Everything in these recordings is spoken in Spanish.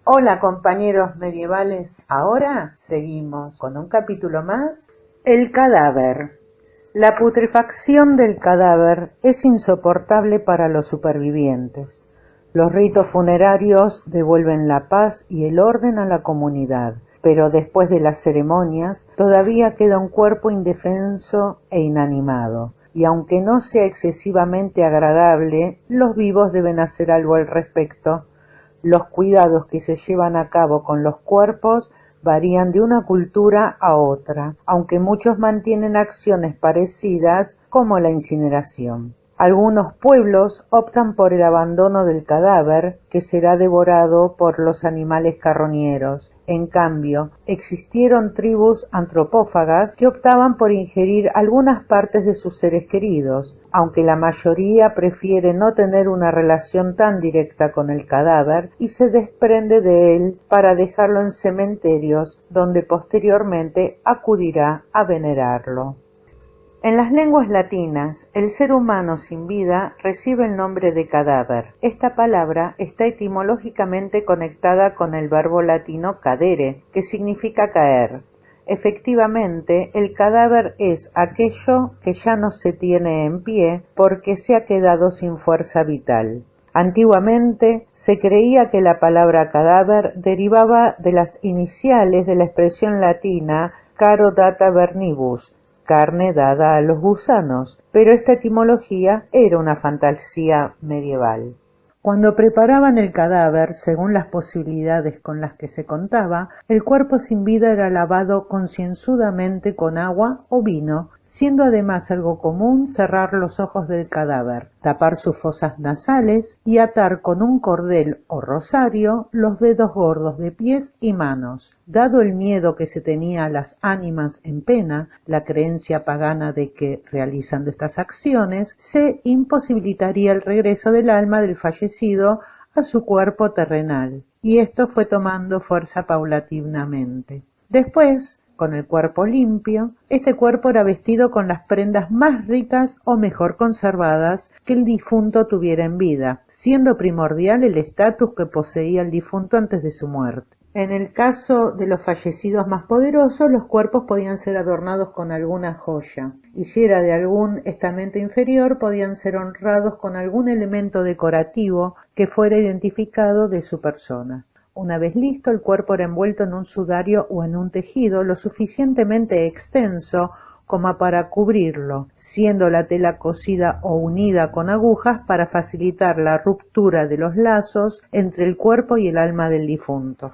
Hola compañeros medievales, ahora seguimos con un capítulo más, el cadáver. La putrefacción del cadáver es insoportable para los supervivientes. Los ritos funerarios devuelven la paz y el orden a la comunidad, pero después de las ceremonias todavía queda un cuerpo indefenso e inanimado. Y aunque no sea excesivamente agradable, los vivos deben hacer algo al respecto. Los cuidados que se llevan a cabo con los cuerpos varían de una cultura a otra, aunque muchos mantienen acciones parecidas como la incineración. Algunos pueblos optan por el abandono del cadáver, que será devorado por los animales carroñeros. En cambio, existieron tribus antropófagas que optaban por ingerir algunas partes de sus seres queridos, aunque la mayoría prefiere no tener una relación tan directa con el cadáver y se desprende de él para dejarlo en cementerios donde posteriormente acudirá a venerarlo. En las lenguas latinas, el ser humano sin vida recibe el nombre de cadáver. Esta palabra está etimológicamente conectada con el verbo latino cadere, que significa caer. Efectivamente, el cadáver es aquello que ya no se tiene en pie porque se ha quedado sin fuerza vital. Antiguamente se creía que la palabra cadáver derivaba de las iniciales de la expresión latina caro data vernibus, carne dada a los gusanos, pero esta etimología era una fantasía medieval. Cuando preparaban el cadáver, según las posibilidades con las que se contaba, el cuerpo sin vida era lavado concienzudamente con agua o vino, siendo además algo común cerrar los ojos del cadáver, tapar sus fosas nasales y atar con un cordel o rosario los dedos gordos de pies y manos. Dado el miedo que se tenía a las ánimas en pena, la creencia pagana de que, realizando estas acciones, se imposibilitaría el regreso del alma del fallecido a su cuerpo terrenal, y esto fue tomando fuerza paulatinamente. Después, con el cuerpo limpio, este cuerpo era vestido con las prendas más ricas o mejor conservadas que el difunto tuviera en vida, siendo primordial el estatus que poseía el difunto antes de su muerte. En el caso de los fallecidos más poderosos, los cuerpos podían ser adornados con alguna joya, y si era de algún estamento inferior, podían ser honrados con algún elemento decorativo que fuera identificado de su persona. Una vez listo, el cuerpo era envuelto en un sudario o en un tejido lo suficientemente extenso como para cubrirlo, siendo la tela cosida o unida con agujas para facilitar la ruptura de los lazos entre el cuerpo y el alma del difunto.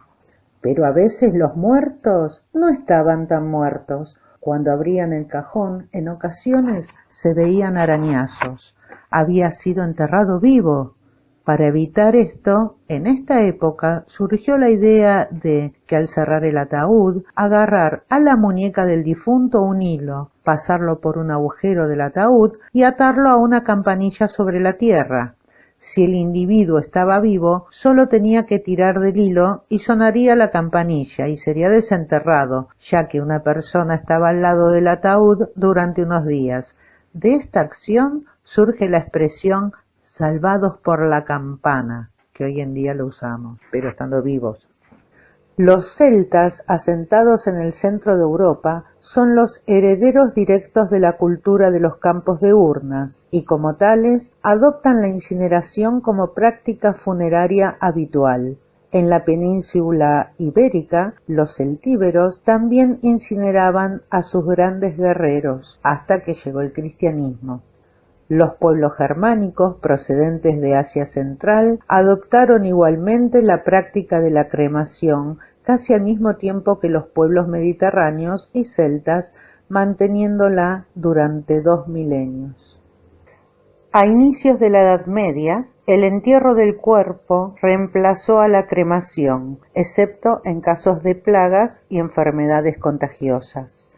Pero a veces los muertos no estaban tan muertos. Cuando abrían el cajón, en ocasiones se veían arañazos. Había sido enterrado vivo. Para evitar esto, en esta época surgió la idea de que al cerrar el ataúd, agarrar a la muñeca del difunto un hilo, pasarlo por un agujero del ataúd y atarlo a una campanilla sobre la tierra. Si el individuo estaba vivo, solo tenía que tirar del hilo y sonaría la campanilla y sería desenterrado, ya que una persona estaba al lado del ataúd durante unos días. De esta acción surge la expresión salvados por la campana, que hoy en día lo usamos, pero estando vivos. Los celtas, asentados en el centro de Europa, son los herederos directos de la cultura de los campos de urnas y, como tales, adoptan la incineración como práctica funeraria habitual. En la península ibérica, los celtíberos también incineraban a sus grandes guerreros, hasta que llegó el cristianismo. Los pueblos germánicos procedentes de Asia Central adoptaron igualmente la práctica de la cremación casi al mismo tiempo que los pueblos mediterráneos y celtas, manteniéndola durante 2 milenios. A inicios de la Edad Media, el entierro del cuerpo reemplazó a la cremación, excepto en casos de plagas y enfermedades contagiosas.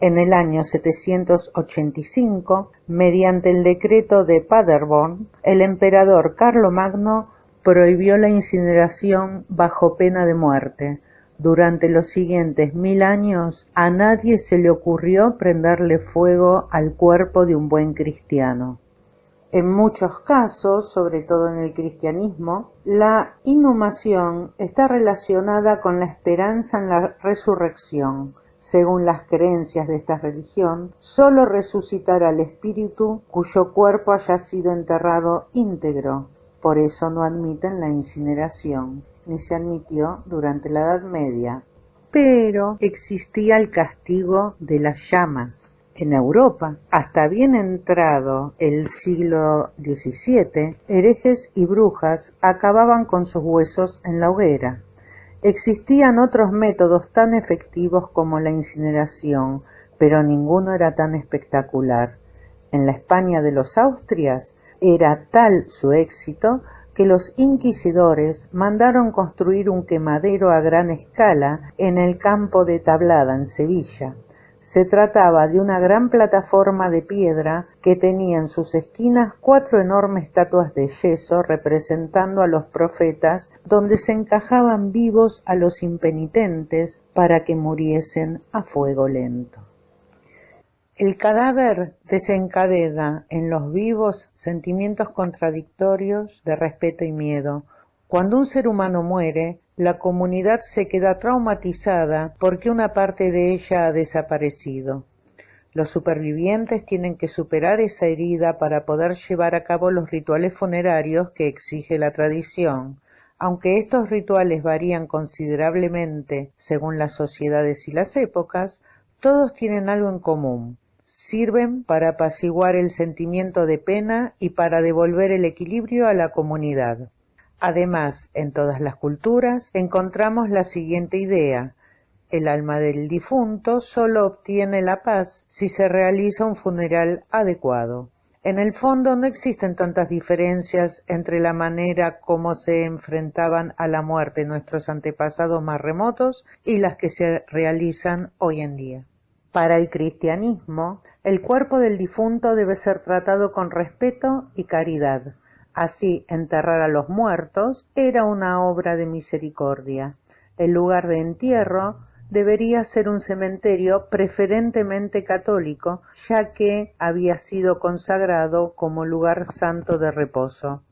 En el año 785, mediante el decreto de Paderborn, el emperador Carlomagno prohibió la incineración bajo pena de muerte. Durante los siguientes 1000 años, a nadie se le ocurrió prenderle fuego al cuerpo de un buen cristiano. En muchos casos, sobre todo en el cristianismo, la inhumación está relacionada con la esperanza en la resurrección. Según las creencias de esta religión, sólo resucitará el espíritu cuyo cuerpo haya sido enterrado íntegro. Por eso no admiten la incineración, ni se admitió durante la Edad Media. Pero existía el castigo de las llamas. En Europa, hasta bien entrado el siglo XVII, herejes y brujas acababan con sus huesos en la hoguera. Existían otros métodos tan efectivos como la incineración, pero ninguno era tan espectacular. En la España de los Austrias era tal su éxito que los inquisidores mandaron construir un quemadero a gran escala en el campo de Tablada, en Sevilla. Se trataba de una gran plataforma de piedra que tenía en sus esquinas 4 enormes estatuas de yeso representando a los profetas, donde se encajaban vivos a los impenitentes para que muriesen a fuego lento. El cadáver desencadena en los vivos sentimientos contradictorios de respeto y miedo. Cuando un ser humano muere, la comunidad se queda traumatizada porque una parte de ella ha desaparecido. Los supervivientes tienen que superar esa herida para poder llevar a cabo los rituales funerarios que exige la tradición. Aunque estos rituales varían considerablemente según las sociedades y las épocas, todos tienen algo en común. Sirven para apaciguar el sentimiento de pena y para devolver el equilibrio a la comunidad. Además, en todas las culturas encontramos la siguiente idea: el alma del difunto solo obtiene la paz si se realiza un funeral adecuado. En el fondo no existen tantas diferencias entre la manera como se enfrentaban a la muerte nuestros antepasados más remotos y las que se realizan hoy en día. Para el cristianismo, el cuerpo del difunto debe ser tratado con respeto y caridad. Así, enterrar a los muertos era una obra de misericordia. El lugar de entierro debería ser un cementerio preferentemente católico, ya que había sido consagrado como lugar santo de reposo.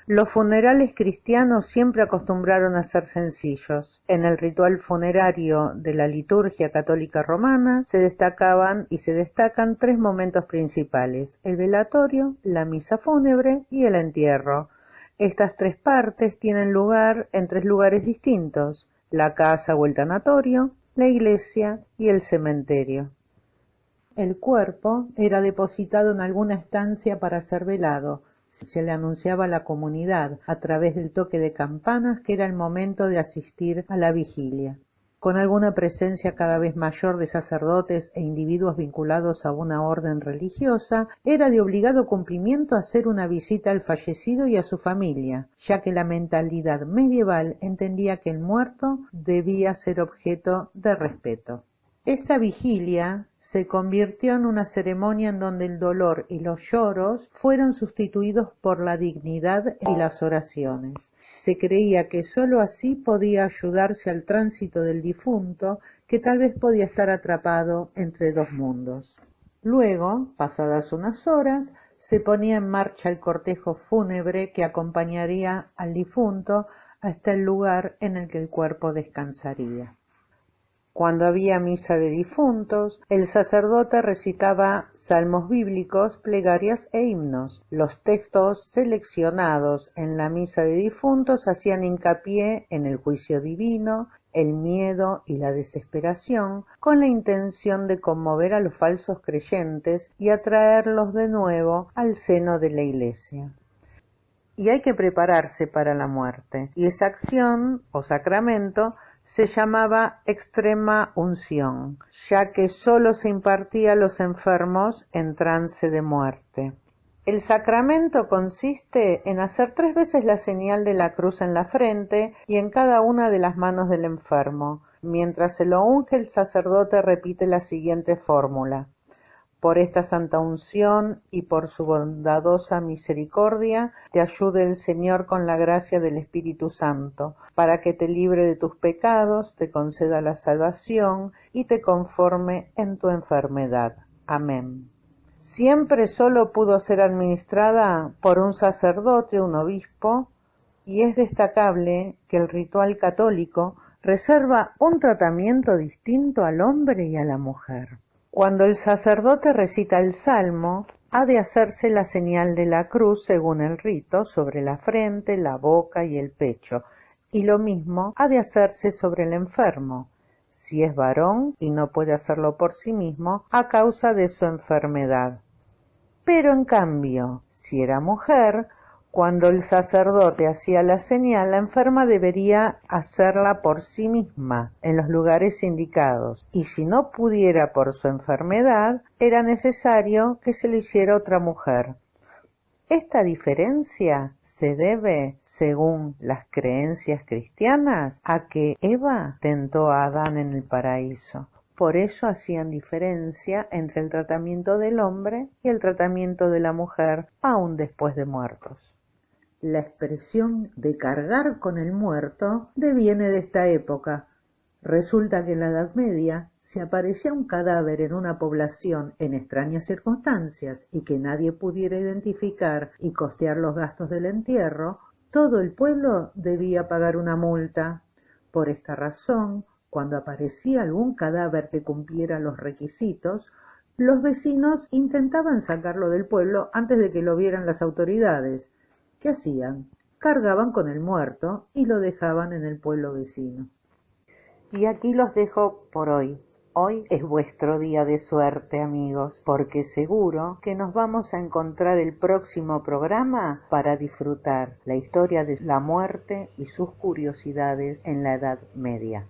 Los funerales cristianos siempre acostumbraron a ser sencillos. En el ritual funerario de la liturgia católica romana se destacan 3 momentos principales: el velatorio, la misa fúnebre y el entierro. Estas 3 partes tienen lugar en 3 lugares distintos: la casa o el tanatorio, la iglesia y el cementerio. El cuerpo era depositado en alguna estancia para ser velado. Se le anunciaba a la comunidad a través del toque de campanas que era el momento de asistir a la vigilia. Con alguna presencia cada vez mayor de sacerdotes e individuos vinculados a una orden religiosa, era de obligado cumplimiento hacer una visita al fallecido y a su familia, ya que la mentalidad medieval entendía que el muerto debía ser objeto de respeto. Esta vigilia se convirtió en una ceremonia en donde el dolor y los lloros fueron sustituidos por la dignidad y las oraciones. Se creía que sólo así podía ayudarse al tránsito del difunto, que tal vez podía estar atrapado entre 2 mundos. Luego, pasadas unas horas, se ponía en marcha el cortejo fúnebre que acompañaría al difunto hasta el lugar en el que el cuerpo descansaría. Cuando había misa de difuntos, el sacerdote recitaba salmos bíblicos, plegarias e himnos. Los textos seleccionados en la misa de difuntos hacían hincapié en el juicio divino, el miedo y la desesperación, con la intención de conmover a los falsos creyentes y atraerlos de nuevo al seno de la Iglesia. Y hay que prepararse para la muerte, y esa acción o sacramento se llamaba extrema unción, ya que sólo se impartía a los enfermos en trance de muerte. El sacramento consiste en hacer 3 veces la señal de la cruz en la frente y en cada una de las manos del enfermo. Mientras se lo unge, el sacerdote repite la siguiente fórmula: por esta santa unción y por su bondadosa misericordia, te ayude el Señor con la gracia del Espíritu Santo, para que te libre de tus pecados, te conceda la salvación y te conforme en tu enfermedad. Amén. Siempre solo pudo ser administrada por un sacerdote o un obispo, y es destacable que el ritual católico reserva un tratamiento distinto al hombre y a la mujer. Cuando el sacerdote recita el salmo, ha de hacerse la señal de la cruz según el rito sobre la frente, la boca y el pecho, y lo mismo ha de hacerse sobre el enfermo, si es varón y no puede hacerlo por sí mismo a causa de su enfermedad. Pero en cambio, si era mujer, cuando el sacerdote hacía la señal, la enferma debería hacerla por sí misma en los lugares indicados, y si no pudiera por su enfermedad, era necesario que se lo hiciera otra mujer. Esta diferencia se debe, según las creencias cristianas, a que Eva tentó a Adán en el paraíso. Por eso hacían diferencia entre el tratamiento del hombre y el tratamiento de la mujer, aún después de muertos. La expresión de cargar con el muerto deviene de esta época. Resulta que en la Edad Media, si aparecía un cadáver en una población en extrañas circunstancias y que nadie pudiera identificar y costear los gastos del entierro, todo el pueblo debía pagar una multa. Por esta razón, cuando aparecía algún cadáver que cumpliera los requisitos, los vecinos intentaban sacarlo del pueblo antes de que lo vieran las autoridades. ¿Qué hacían? Cargaban con el muerto y lo dejaban en el pueblo vecino. Y aquí los dejo por hoy. Hoy es vuestro día de suerte, amigos, porque seguro que nos vamos a encontrar el próximo programa para disfrutar la historia de la muerte y sus curiosidades en la Edad Media.